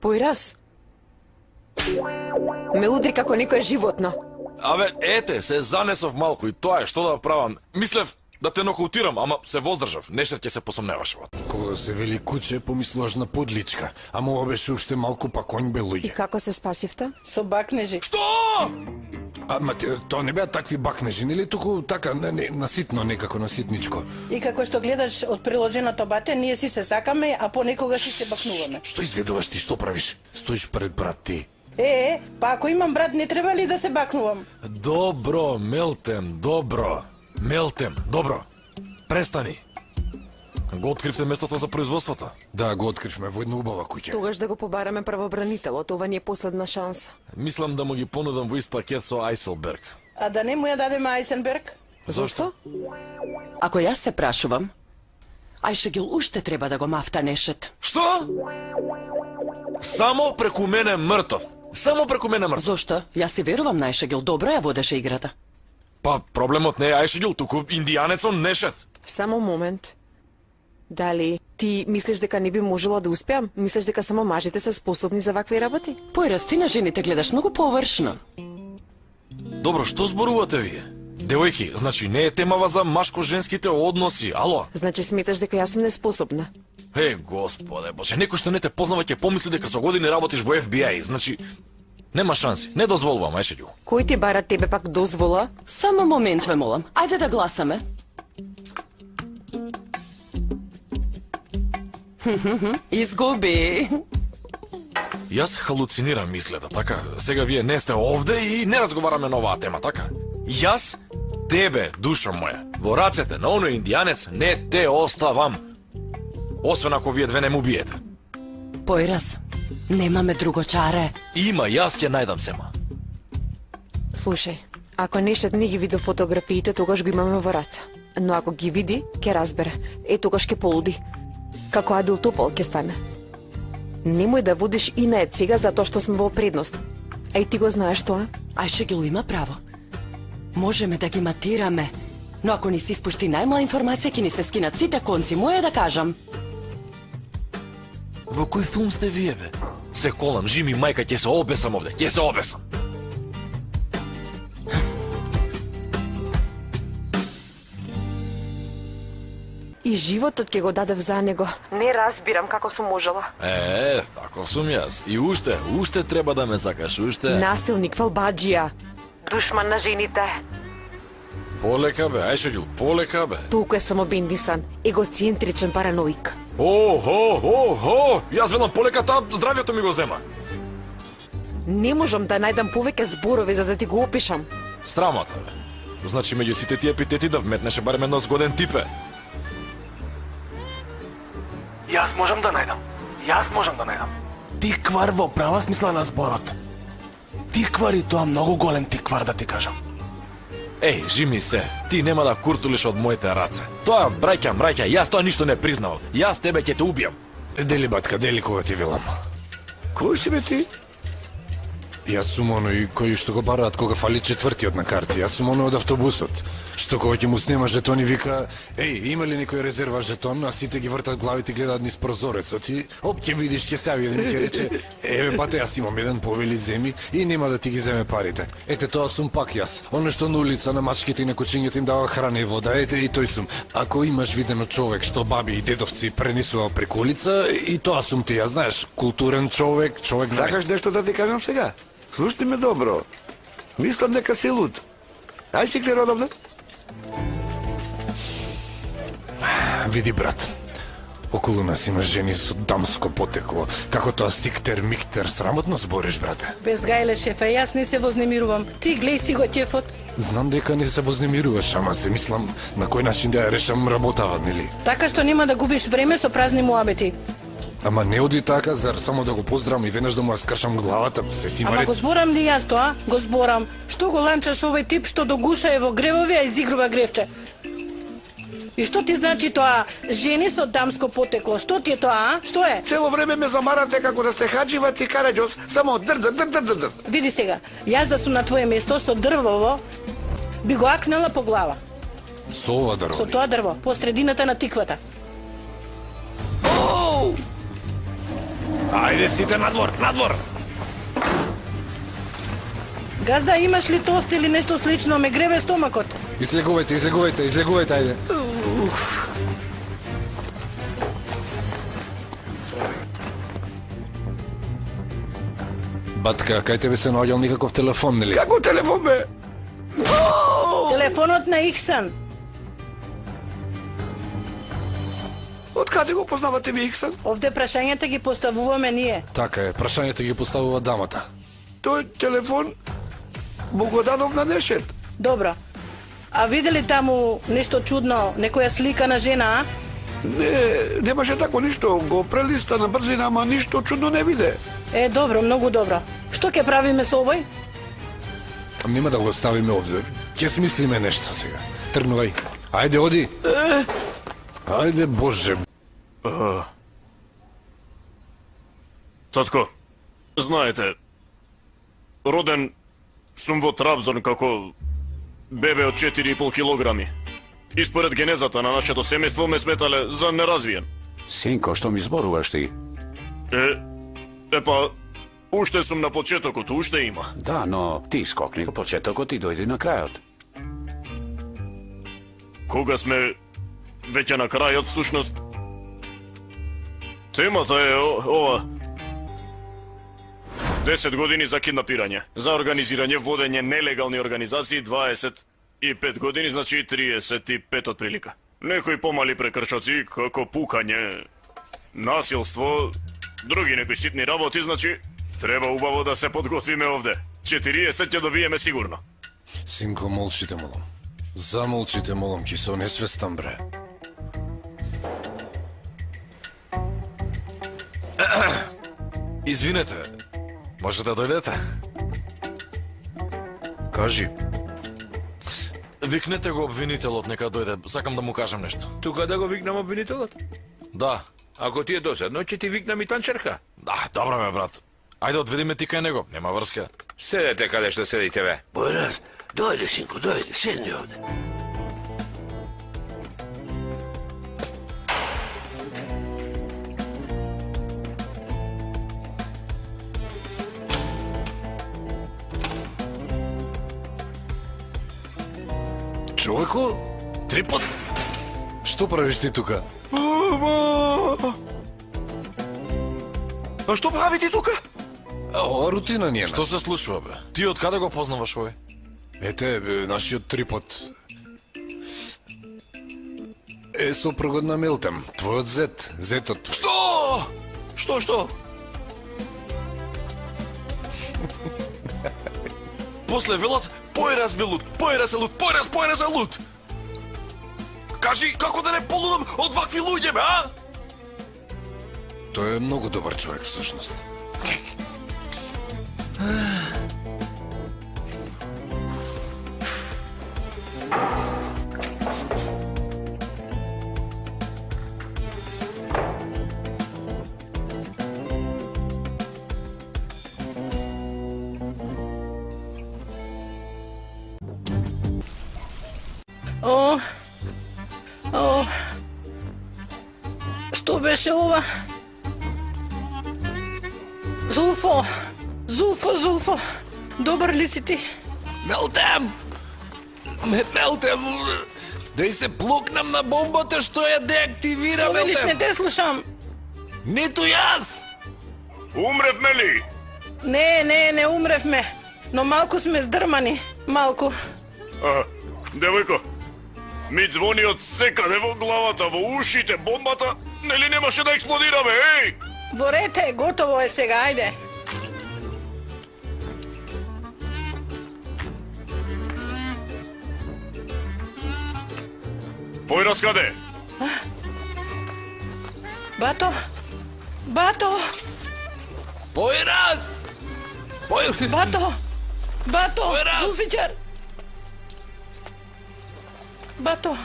Појраз. Ме удри како некое животно. Абе, ете, се занесов малку и тоа е, што да правам. Мислев да те нокаутирам, ама се воздржав. Нешто ќе се посомневаш во. Кога се вели куче, помислуваш на подличка, ама ова беше уште малку па конј бе И луѓе. како се спасивте? Со бакнежи. Што? Ама тоа не беа такви бакнежи, нели туку така наситно некако наситничко. И како што гледаш од приложеното бате, ние си се сакаме, а понекогаш си се бакнуваме. Што изведуваш ти, што правиш? Стоиш пред брат ти. Па ако имам брат, не треба ли да се бакнувам? Добро, Мелтем, добро. Мелтем, добро. Престани. Го откривте местото за производството? Да, го откривме во една убава куќа. Тогаш да го побараме правобранителот, ова ни е последна шанса. Мислам да му ги понудам во ист пакет со Айселберг. А да не му ја дадеме Айсенберг? Зошто? Ако јас се прашувам, Ајшегил уште треба да го мафтанешет. Што? Само преку мене мртов. Само преку мене мртов. Зошто? Јас си верувам на Ајшегил, добро ја водеше играта. Па, проблемот не е Ајшегил, туку индијанецот Нешет. Само момент. Дали ти мислиш дека не би можела да успеам? Мислиш дека само мажите се способни за вакви работи? Појраз, ти на жените гледаш многу површно. Добро, што зборувате вие? Девојки, значи не е темава за машко-женските односи, ало? Значи сметаш дека јас сум неспособна. Господе Боже, некој што не те познава ќе помисли дека со години работиш во FBI, значи нема шанси, не дозволувам, Ајшегил. Кој ти бара тебе пак дозвола? Само момент ве молам. Ајде да гласаме. Изгуби. Јас халуцинирам мислета, така? Сега вие не сте овде и не разговараме на оваа тема, така? Јас тебе, душо моја, во рацете на оној индијанец не те оставам. Освен ако вие две не му биете. Појраз, немаме друго чаре. Има, јас ќе најдам сема. Слушај, ако Нешет не ги види фотографиите, тогаш го имаме во раца. Но ако ги види, ќе разбере. Тогаш ќе полуди. Како Адил Топол ќе стане. Немој да водиш и на сега затоа што сме во предност. Ти го знаеш тоа? Ајшегил има право. Можеме да ги матираме. Но ако ни се испушти најмала информација, ќе ни се скинат сите конци, моја да кажам. Во кој филм сте вие, бе? Се колам, жими мајка, ќе се обесам овде, ќе се обесам. И животот ќе го дадев за него. Не разбирам како сум можела. Тако сум јас. И уште треба да ме сакаш, уште. Насилник, валбаџија. Душман на жените. Полека, бе, Ајшегил, полека, бе. Толку е самобендисан, егоцентричен параноик. Јас велам полека, таа здравјето ми го зема. Не можам да најдам повеќе зборови за да ти го опишам. Страмата, бе. Значи, меѓу сите тие епитети да вметнеше барем едно згоден типе. Јас можам да најдам. Тиквар во права смисла на зборот. Тиквар и тоа многу голем тиквар, да ти кажам. Жими се, ти нема да куртулиш од моите раце. Тоа, браќа, јас тоа ништо не признавам. Јас тебе ќе те убијам. Дели, батка, дели кога ти велам. Кој си бе ти? Јас сум оној кој што го бараат кога фали четвртиот на карти. Јас сум оној од автобусот. Што кога ќе му снема жетон и вика: има ли некој резерва жетон? А сите ги вртат главите и гледаат низ прозорецот и ќе видиш, ќе се јави еден и ќе рече: бате, јас имам еден повели земи и нема да ти ги земе парите. Тоа сум пак јас. Оно што на улица на мачките и на кучињата им дава храна и вода. И тој сум. Ако имаш видено човек што баби и дедовци пренесува преку улица, и тоа сум ти, ја знаеш, културен човек. Сакаш нешто да ти кажам сега? Слушни ме добро. Мислам дека си луд. Ај си клер одовде. Види, брат, околу нас има жени со дамско потекло. Како тоа сиктер, миктер, срамотно збориш, брате. Без гајле, шефе, јас не се вознемирувам. Ти глеј си го ќефот. Знам дека не се вознемируваш, ама се мислам на кој начин да ја решам работава, нели? Така што нема да губиш време со празни муабети. Ама не оди така, зар само да го поздравам и веднаш да му ја скршам главата, се си Ама го зборам ли јас тоа? Го зборам. Што го ланчаш овој тип што до гуша е во гревови, а изигрува гревче? И што ти значи тоа? Жени со дамско потекло, што ти е тоа, а? Што е? Цело време ме замарате како да сте хадживат и караџос, само дрр. Види сега, јас да сум на твое место со дрвово, би го акнала по глава. Со ова дрво? Со тоа дрво, по средината на тиквата. Ајде сите надвор, надвор! Газда, имаш ли тост или нешто слично? Ме гребе стомакот. Излегувајте, ајде. Батка, кај тебе се наоѓал никаков телефон, нели? Како телефон бе? Телефонот на Ихсан. Од каде го познавате ви Ихсан? Овде прашањата ги поставуваме ние. Така е, прашањето ги поставува дамата. Тој телефон му го дадов на Нешет. Добро. А видели таму нешто чудно, некоја слика на жена, а? Не, немаше тако ништо. Го прелиста на брзина, ама ништо чудно не виде. Добро, многу добро. Што ќе правиме со овој? Нема да го оставиме овде. Ќе смислиме нешто сега. Тргнувај. Ајде, оди. Ајде, Боже. Татко, знаете, роден сум во Трабзон како бебе од 4,5 килограми. И според генезата на нашето семејство ме сметале за неразвиен. Синко, што ми зборуваш ти? Епа, уште сум на почетокот, уште има. Да, но ти скокни почетокот и дојди на крајот. Кога сме веќе на крајот, всушност, темата е ова. 10 години за киднапирање, за организирање, водење нелегални организации, 25 години, значи 35 отприлика. Некои помали прекршоци, како пукање, насилство, други некои ситни работи, значи треба убаво да се подготвиме овде. 40 ќе добиеме сигурно. Синко, молчите, молам. Замолчите, молам, ки се онесвестам, бре. Извинете, може да дојдете? Кажи. Викнете го обвинителот, нека дојде, сакам да му кажам нешто. Тука да го викнам обвинителот? Да. Ако ти е досадно, ќе ти викнам и танчерка. Да, добро ме, брат. Ајде одведиме ти кај него, нема врска. Седете каде што седите, бе. Бојраз, дојде, синко, дојде, седни овде. Човеко, трипот? Што правиш ти тука? А што прави ти тука? Ова рутина ни е. Што се случува, бе? Ти од каде го познаваш овој? Ете, нашиот трипот. Сопругот на Мелтем, твојот зет, зетот твој. Што? После велат, појраз бил луд, појраз е луд. Кажи, како да не полудам од вакви луѓе, бе, а? Тој е многу добар човек, всушност. Што беше ова? Зулфо, добар ли си ти? Мелтем! Дај се плукнам на бомбата што ја деактивира, Што велиш, не Мелтем! те слушам. Ниту јас! Умревме ли? Не умревме, но малку сме здрмани, малку. Девојко, ми звони од секаде во главата, во ушите, бомбата, нели немаше да експлодираме, еј! Борете, готово е сега, ајде. Појраз каде? Бато! Појраз! Бато! Појраз! Зулфичар! Бато!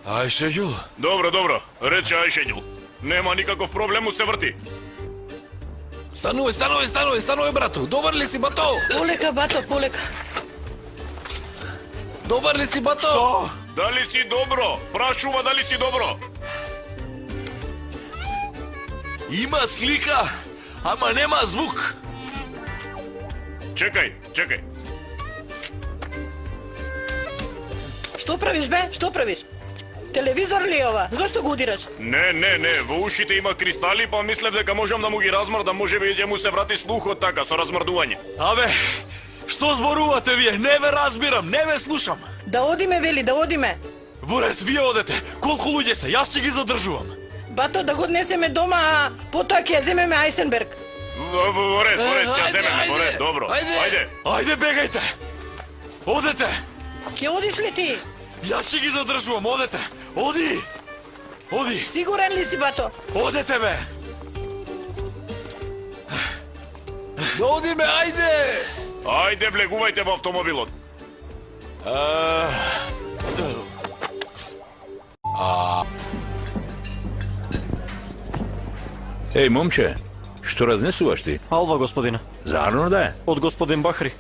Ајшеѓул? Добро, рече Ајшеѓул. Нема никаков проблем, му се врти. Станувај, брату! Добар ли си, Бато? Полека, Бато, полека. Добар ли си, бато? Што? Дали си добро? Прашува дали си добро. Има слика, ама нема звук. Чекај. Што правиш бе? Што правиш? Телевизор ли е ова? Зошто го удираш? Не, во ушите има кристали, па мислев дека можам да му ги размрдам, можеби ќе му се врати слухот така, со размрдување. Абе, што зборувате вие? Не ве разбирам, не ве слушам. Да одиме, вели, да одиме. Ворец, вие одете. Колку луѓе се? Јас ќе ги задржувам. Бато, да го однесеме дома, а потоа ќе ја земеме Айсенберг. Во ред, ќе земеме, во ред, добро. Ајде. Ајде, бегајте. Одете. Ќе одиш ли ти? Јас ќе ги задржувам, одете. Оди. Сигурен ли си, бато? Одете, бе. Да одиме, ајде! Ајде, влегувајте во автомобилот. Еј, момче, што разнесуваш ти? Алва, господине. Зарно да е? Од господин Бахри.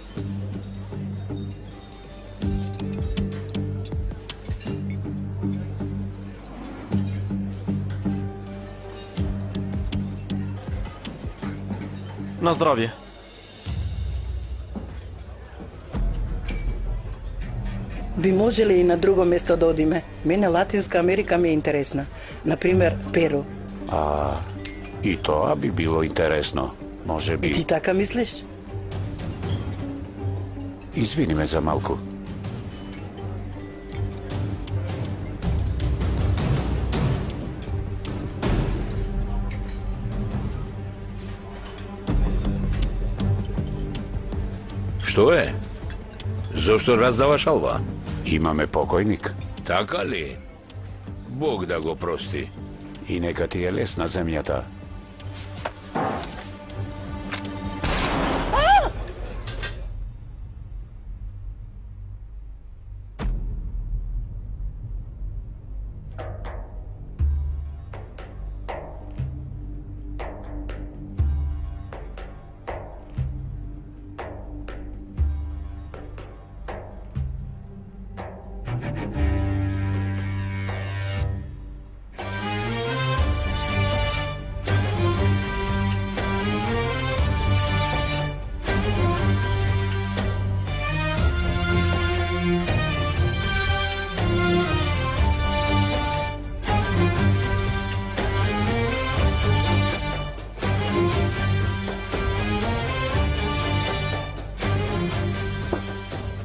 На здравје. Би можеле и на друго место да одиме. Мене Латинска Америка ми е интересна. Например, Перу. И тоа би било интересно. Може би... И ти така мислиш? Извини ме за малку. Што е? Зошто раздаваш алва? Имаме покојник. Така ли? Бог да го прости. И нека ти е лесна земјата.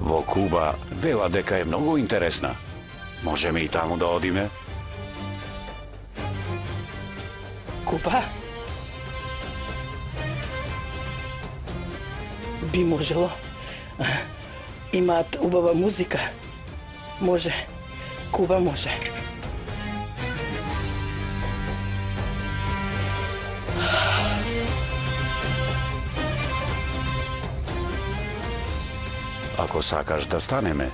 Во Куба вела дека е многу интересна. Можеме и таму да одиме? Куба? Би можело. Имаат убава музика. Може. Куба може. Ако сакаш да станеме,